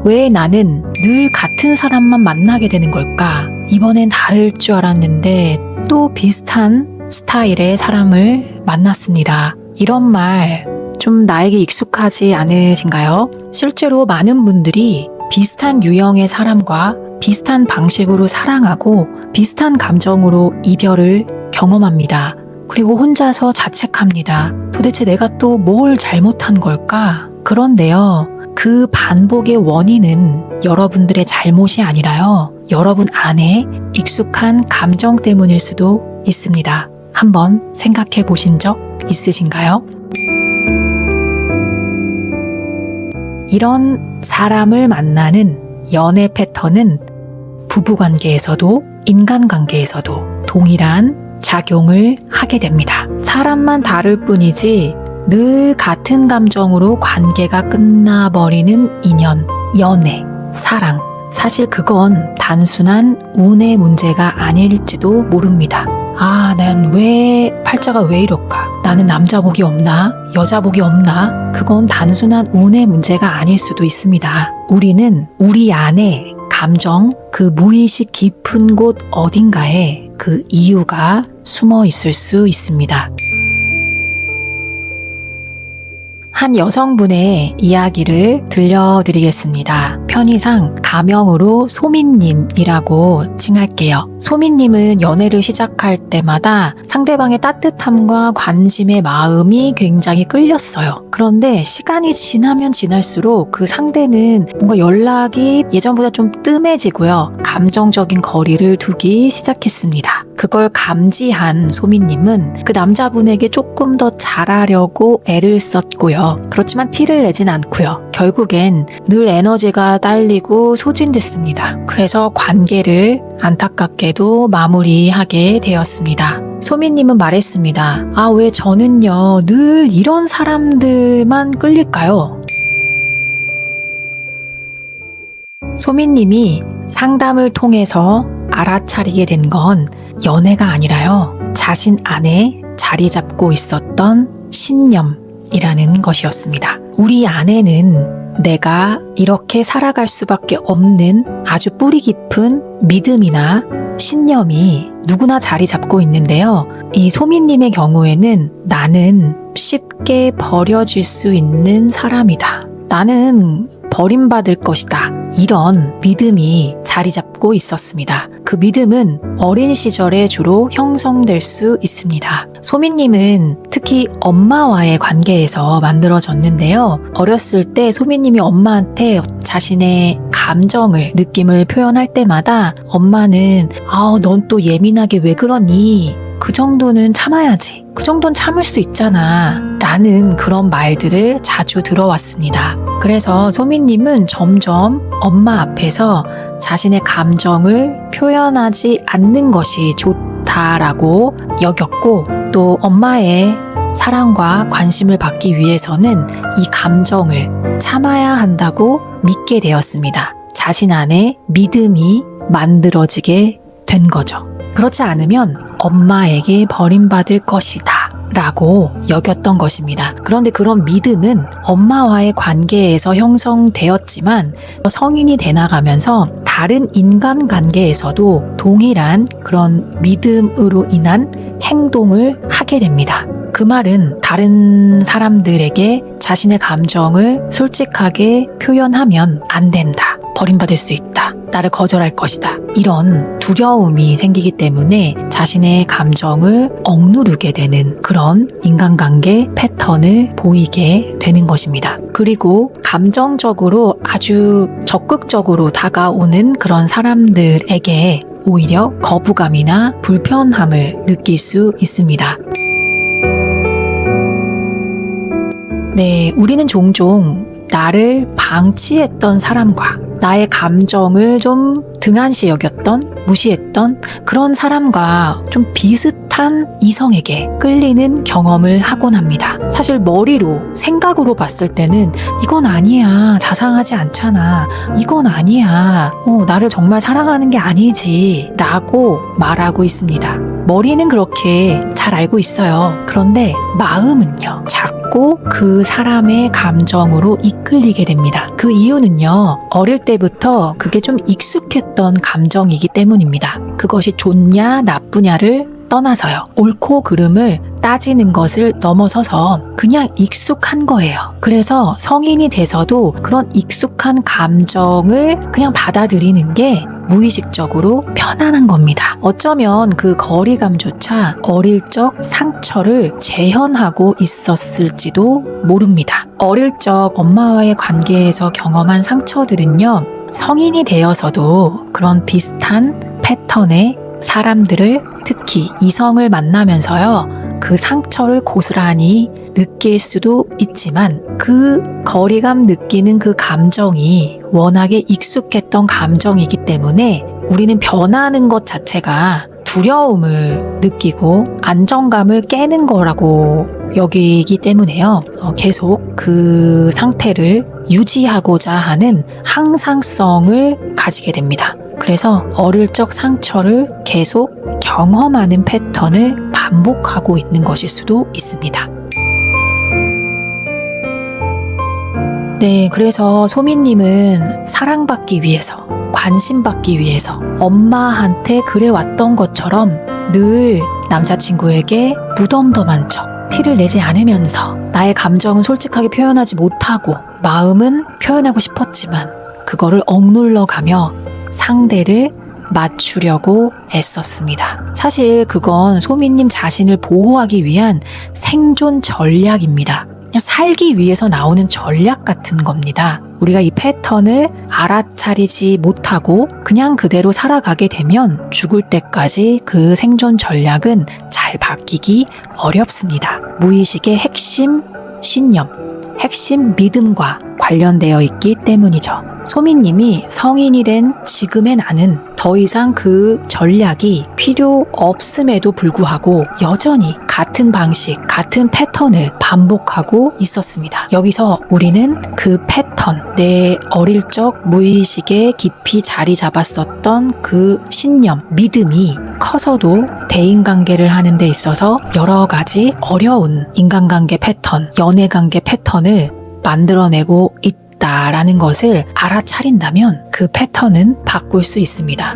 왜 나는 늘 같은 사람만 만나게 되는 걸까? 이번엔 다를 줄 알았는데 또 비슷한 스타일의 사람을 만났습니다. 이런 말 좀 나에게 익숙하지 않으신가요? 실제로 많은 분들이 비슷한 유형의 사람과 비슷한 방식으로 사랑하고 비슷한 감정으로 이별을 경험합니다. 그리고 혼자서 자책합니다. 도대체 내가 또 뭘 잘못한 걸까? 그런데요, 그 반복의 원인은 여러분들의 잘못이 아니라요, 여러분 안에 익숙한 감정 때문일 수도 있습니다. 한번 생각해 보신 적 있으신가요? 이런 사람을 만나는 연애 패턴은 부부관계에서도 인간관계에서도 동일한 작용을 하게 됩니다. 사람만 다를 뿐이지 늘 같은 감정으로 관계가 끝나버리는 인연, 연애, 사랑. 사실 그건 단순한 운의 문제가 아닐지도 모릅니다. 난 왜 팔자가 왜 이럴까? 나는 남자 복이 없나? 여자 복이 없나? 그건 단순한 운의 문제가 아닐 수도 있습니다. 우리는 우리 안에 감정, 그 무의식 깊은 곳 어딘가에 그 이유가 숨어 있을 수 있습니다. 한 여성분의 이야기를 들려드리겠습니다. 편의상 가명으로 소민님이라고 칭할게요. 소민님은 연애를 시작할 때마다 상대방의 따뜻함과 관심의 마음이 굉장히 끌렸어요. 그런데 시간이 지나면 지날수록 그 상대는 뭔가 연락이 예전보다 좀 뜸해지고요. 감정적인 거리를 두기 시작했습니다. 그걸 감지한 소민님은 그 남자분에게 조금 더 잘하려고 애를 썼고요. 그렇지만 티를 내진 않고요. 결국엔 늘 에너지가 딸리고 소진됐습니다. 그래서 관계를 안타깝게도 마무리하게 되었습니다. 소민님은 말했습니다. 왜 저는요, 늘 이런 사람들만 끌릴까요? 소민님이 상담을 통해서 알아차리게 된 건 연애가 아니라요, 자신 안에 자리 잡고 있었던 신념이라는 것이었습니다. 우리 안에는 내가 이렇게 살아갈 수밖에 없는 아주 뿌리 깊은 믿음이나 신념이 누구나 자리 잡고 있는데요. 이 소민님의 경우에는 나는 쉽게 버려질 수 있는 사람이다. 나는 버림받을 것이다. 이런 믿음이 자리 잡고 있었습니다. 그 믿음은 어린 시절에 주로 형성될 수 있습니다. 소민님은 특히 엄마와의 관계에서 만들어졌는데요. 어렸을 때 소민님이 엄마한테 자신의 감정을, 느낌을 표현할 때마다 엄마는 넌 또 예민하게 왜 그러니? 그 정도는 참아야지. 그 정도는 참을 수 있잖아. 라는 그런 말들을 자주 들어왔습니다. 그래서 소민님은 점점 엄마 앞에서 자신의 감정을 표현하지 않는 것이 좋다라고 여겼고, 또 엄마의 사랑과 관심을 받기 위해서는 이 감정을 참아야 한다고 믿게 되었습니다. 자신 안에 믿음이 만들어지게 된 거죠. 그렇지 않으면 엄마에게 버림받을 것이다 라고 여겼던 것입니다. 그런데 그런 믿음은 엄마와의 관계에서 형성되었지만 성인이 돼나가면서 다른 인간관계에서도 동일한 그런 믿음으로 인한 행동을 하게 됩니다. 그 말은 다른 사람들에게 자신의 감정을 솔직하게 표현하면 안 된다. 버림받을 수 있다. 나를 거절할 것이다. 이런 두려움이 생기기 때문에 자신의 감정을 억누르게 되는 그런 인간관계 패턴을 보이게 되는 것입니다. 그리고 감정적으로 아주 적극적으로 다가오는 그런 사람들에게 오히려 거부감이나 불편함을 느낄 수 있습니다. 네, 우리는 종종 나를 방치했던 사람과 나의 감정을 좀 등한시 여겼던, 무시했던 그런 사람과 좀 비슷한 이성에게 끌리는 경험을 하곤 합니다. 사실 머리로, 생각으로 봤을 때는 이건 아니야, 자상하지 않잖아, 이건 아니야, 나를 정말 사랑하는 게 아니지 라고 말하고 있습니다. 머리는 그렇게 잘 알고 있어요. 그런데 마음은요, 자꾸 자꾸 그 사람의 감정으로 이끌리게 됩니다. 그 이유는요, 어릴 때부터 그게 좀 익숙했던 감정이기 때문입니다. 그것이 좋냐 나쁘냐를 떠나서요. 옳고 그름을 따지는 것을 넘어서서 그냥 익숙한 거예요. 그래서 성인이 돼서도 그런 익숙한 감정을 그냥 받아들이는 게 무의식적으로 편안한 겁니다. 어쩌면 그 거리감조차 어릴 적 상처를 재현하고 있었을지도 모릅니다. 어릴 적 엄마와의 관계에서 경험한 상처들은요, 성인이 되어서도 그런 비슷한 패턴의 사람들을, 특히 이성을 만나면서요, 그 상처를 고스란히 느낄 수도 있지만 그 거리감 느끼는 그 감정이 워낙에 익숙했던 감정이기 때문에 우리는 변하는 것 자체가 두려움을 느끼고 안정감을 깨는 거라고 여기기 때문에요. 계속 그 상태를 유지하고자 하는 항상성을 가지게 됩니다. 그래서 어릴 적 상처를 계속 경험하는 패턴을 반복하고 있는 것일 수도 있습니다. 네, 그래서 소미님은 사랑받기 위해서, 관심받기 위해서 엄마한테 그래왔던 것처럼 늘 남자친구에게 무덤덤한 척, 티를 내지 않으면서 나의 감정은 솔직하게 표현하지 못하고 마음은 표현하고 싶었지만 그거를 억눌러가며 상대를 맞추려고 애썼습니다. 사실 그건 소미님 자신을 보호하기 위한 생존 전략입니다. 그냥 살기 위해서 나오는 전략 같은 겁니다. 우리가 이 패턴을 알아차리지 못하고 그냥 그대로 살아가게 되면 죽을 때까지 그 생존 전략은 잘 바뀌기 어렵습니다. 무의식의 핵심 신념, 핵심 믿음과 관련되어 있기 때문이죠. 소미님이 성인이 된 지금의 나는 더 이상 그 전략이 필요 없음에도 불구하고 여전히 같은 방식, 같은 패턴을 반복하고 있었습니다. 여기서 우리는 그 패턴, 내 어릴 적 무의식에 깊이 자리 잡았었던 그 신념, 믿음이 커서도 대인관계를 하는 데 있어서 여러 가지 어려운 인간관계 패턴, 연애관계 패턴을 만들어내고 있다라는 것을 알아차린다면 그 패턴은 바꿀 수 있습니다.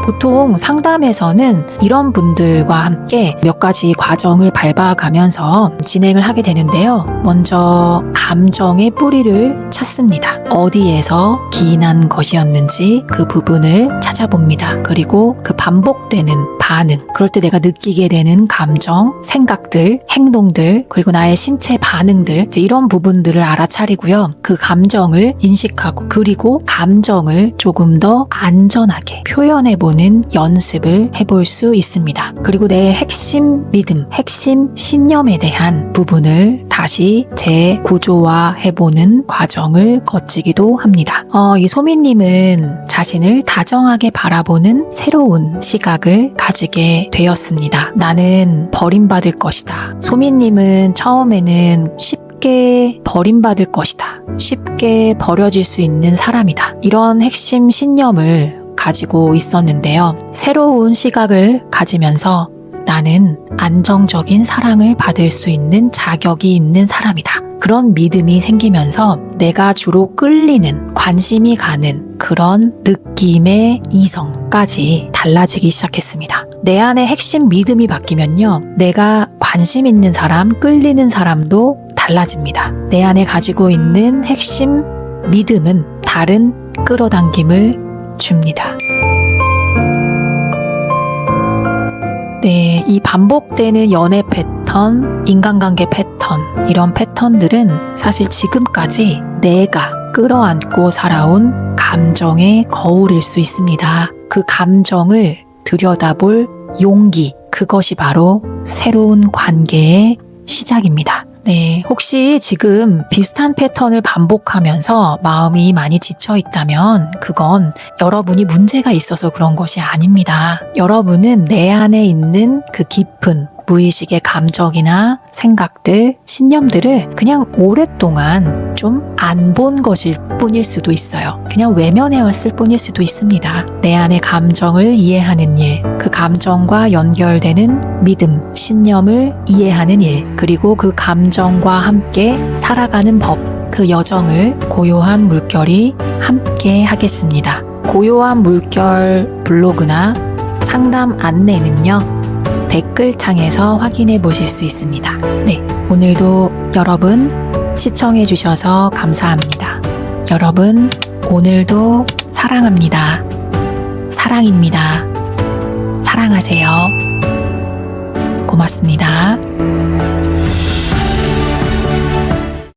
보통 상담에서는 이런 분들과 함께 몇 가지 과정을 밟아가면서 진행을 하게 되는데요. 먼저 감정의 뿌리를 찾습니다. 어디에서 기인한 것이었는지 그 부분을 찾아봅니다. 그리고 그 반복되는 반응, 그럴 때 내가 느끼게 되는 감정, 생각들, 행동들, 그리고 나의 신체 반응들, 이런 부분들을 알아차리고요. 그 감정을 인식하고 그리고 감정을 조금 더 안전하게 표현해보는 연습을 해볼 수 있습니다. 그리고 내 핵심 믿음, 핵심 신념에 대한 부분을 다시 재구조화해보는 과정을 거치기도 합니다. 이 소미님은 자신을 다정하게 바라보는 새로운 시각을 가지게 되었습니다. 나는 버림받을 것이다. 소미님은 처음에는 쉽게 버림받을 것이다. 쉽게 버려질 수 있는 사람이다. 이런 핵심 신념을 가지고 있었는데요. 새로운 시각을 가지면서 나는 안정적인 사랑을 받을 수 있는 자격이 있는 사람이다. 그런 믿음이 생기면서 내가 주로 끌리는, 관심이 가는 그런 느낌의 이성까지 달라지기 시작했습니다. 내 안에 핵심 믿음이 바뀌면요. 내가 관심 있는 사람, 끌리는 사람도 달라집니다. 내 안에 가지고 있는 핵심 믿음은 다른 끌어당김을 줍니다. 네, 이 반복되는 연애 패턴, 인간관계 패턴, 이런 패턴들은 사실 지금까지 내가 끌어안고 살아온 감정의 거울일 수 있습니다. 그 감정을 들여다볼 용기, 그것이 바로 새로운 관계의 시작입니다. 네, 혹시 지금 비슷한 패턴을 반복하면서 마음이 많이 지쳐 있다면 그건 여러분이 문제가 있어서 그런 것이 아닙니다. 여러분은 내 안에 있는 그 깊은 무의식의 감정이나 생각들, 신념들을 그냥 오랫동안 좀 안 본 것일 뿐일 수도 있어요. 그냥 외면해왔을 뿐일 수도 있습니다. 내 안의 감정을 이해하는 일, 그 감정과 연결되는 믿음, 신념을 이해하는 일, 그리고 그 감정과 함께 살아가는 법, 그 여정을 고요한 물결이 함께 하겠습니다. 고요한 물결 블로그나 상담 안내는요, 댓글창에서 확인해 보실 수 있습니다. 네, 오늘도 여러분 시청해 주셔서 감사합니다. 여러분, 오늘도 사랑합니다. 사랑입니다. 사랑하세요. 고맙습니다.